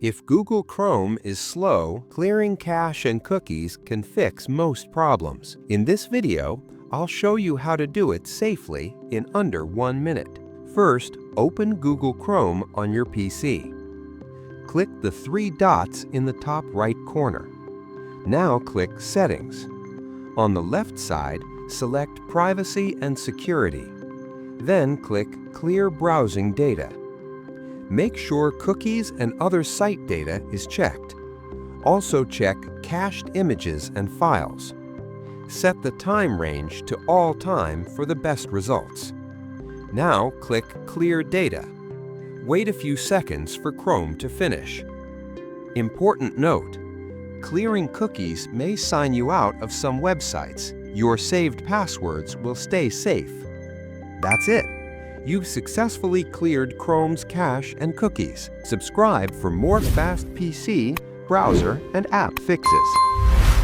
If Google Chrome is slow, clearing cache and cookies can fix most problems. In this video, I'll show you how to do it safely in under 1 minute. First, open Google Chrome on your PC. Click the 3 dots in the top right corner. Now click Settings. On the left side, select Privacy and Security. Then click Clear Browsing Data. Make sure cookies and other site data is checked. Also check cached images and files. Set the time range to all time for the best results. Now click Clear Data. Wait a few seconds for Chrome to finish. Important note: clearing cookies may sign you out of some websites. Your saved passwords will stay safe. That's it. You've successfully cleared Chrome's cache and cookies. Subscribe for more fast PC, browser, and app fixes.